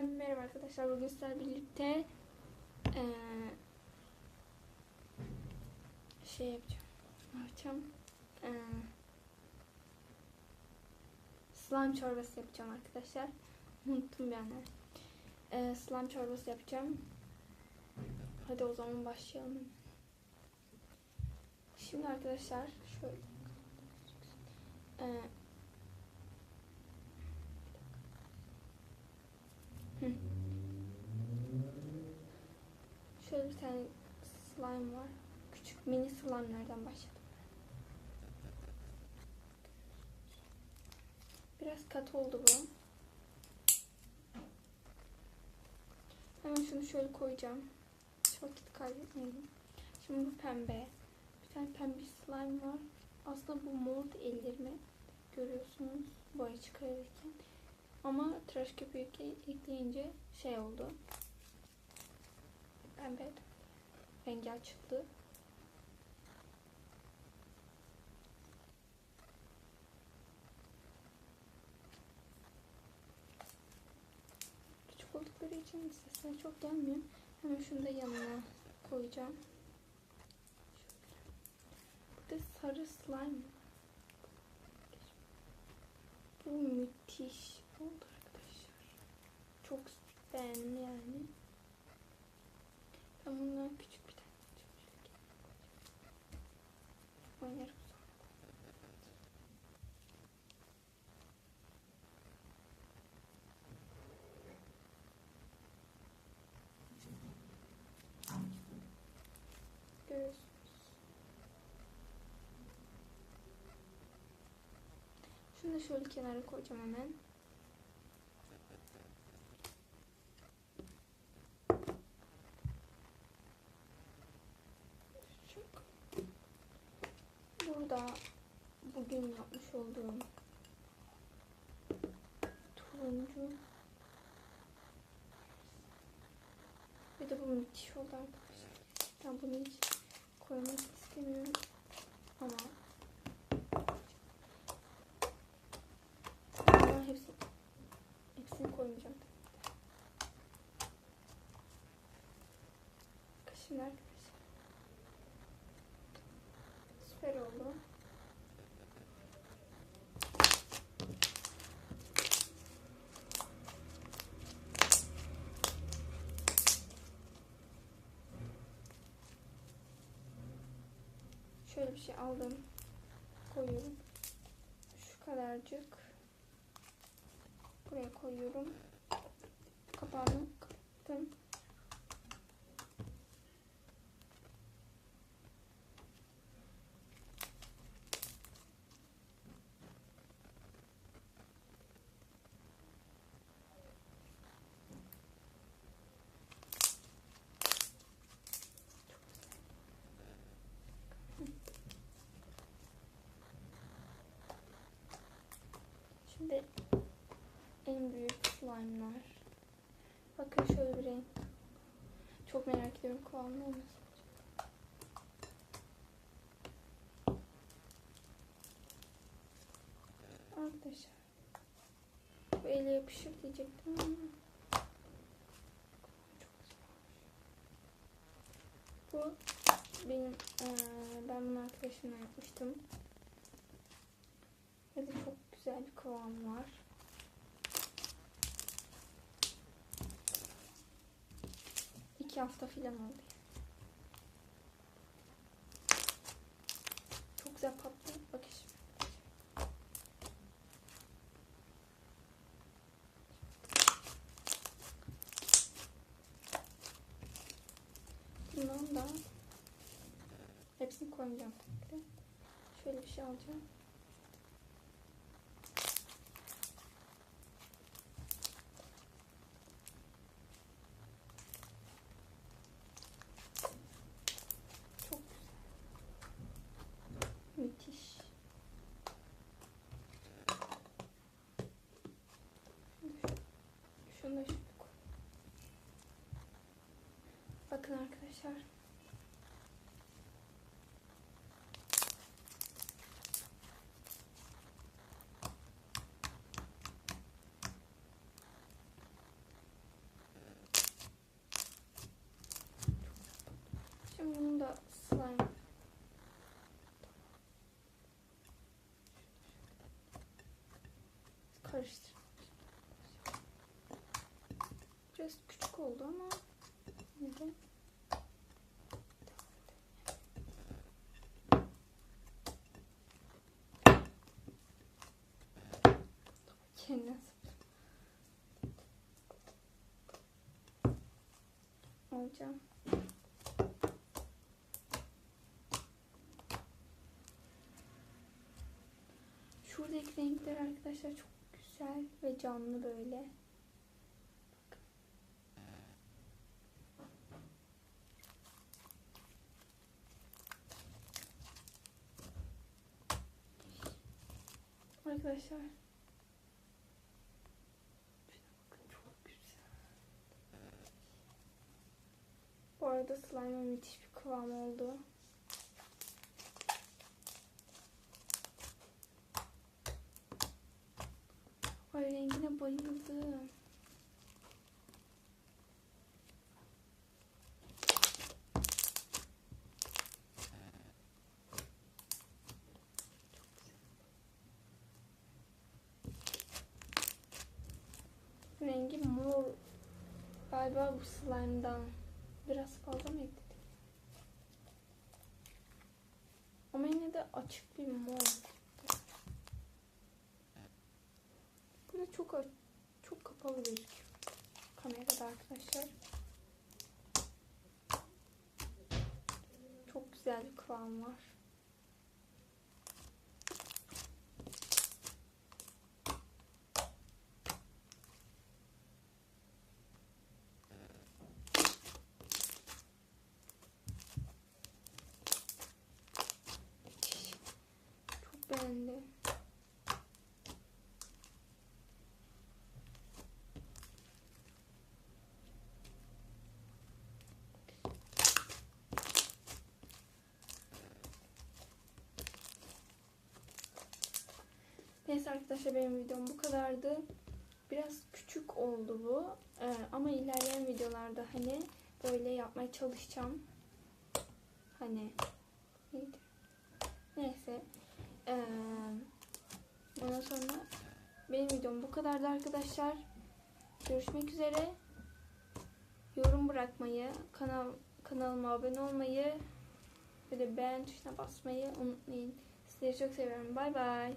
Merhaba arkadaşlar, bugün sizlerle birlikte slime çorbası yapacağım arkadaşlar. Unuttum bir an. Slime çorbası yapacağım. Hadi o zaman başlayalım. Şimdi arkadaşlar şöyle şöyle bir tane slime var. Küçük mini slime'lardan başladım. Biraz katı oldu bu. Hemen şunu şöyle koyacağım. Hiç vakit kaybetmeyelim. Şimdi bu pembe. Bir tane pembe slime var. Aslında bu mor ellerimi görüyorsunuz boya çıkarırken. Ama tıraş köpüğü ekleyince şey oldu. Pembe rengi açıldı. Küçük oldukları için sesler çok gelmiyor. Hemen şunu da yanına koyacağım. Burada sarı slime. Bu müthiş oldu arkadaşlar. Çok beğendim yani. Ben bundan küçük bir tane oynarım. Görüyorsunuz. Şunu da şöyle kenara koyacağım hemen. Burada bugün yapmış olduğum turuncu ve de bu müthiş oldu arkadaşlar. Ben bunu hiç koymak istemiyorum ama hepsini koymayacağım. Şimdi arkadaşlar süper oldu. Şöyle bir şey aldım, koyuyorum. Şu kadarcık buraya koyuyorum. Kapağını kapattım. Şimdi en büyük slime'lar. Bakın şöyle bir renk. Çok merak ediyorum kıvamını olmasın. Arkadaşlar bu ele yapışır diyecektim ama bu benim ben bunu arkadaşımla yapmıştım. Ve de çok güzel bir kıvam var. İki hafta filan oldu. Çok güzel patladı. Bakın şimdi. Bundan da hepsini koymayacağım tabii ki. Şöyle bir şey alacağım. Çok güzel. Müthiş. Şunu da şöyle koy. Bakın arkadaşlar. Biraz küçük oldu ama yine de. Kendine alacağım. Şuradaki renkler arkadaşlar çok güzel ve canlı böyle. Arkadaşlar. Bakın çok güzel. Bu arada slime'ın müthiş bir kıvam oldu. Ay rengine bayıldım. Rengi mor. Galiba bu slime'dan. Biraz fazla mı ekledim? Ama yine de açık bir mor. Burada çok kapalı gözüküyor kamerada arkadaşlar. Çok güzel bir kıvam var. Çok beğendim. Neyse arkadaşlar benim videom bu kadardı. Biraz küçük oldu bu. Ama ilerleyen videolarda hani böyle yapmaya çalışacağım. Hani neydi? Neyse. Ondan sonra benim videom bu kadardı arkadaşlar. Görüşmek üzere. Yorum bırakmayı, kanalıma abone olmayı ve de beğen tuşuna basmayı unutmayın. Sizleri çok seviyorum. Bay bay.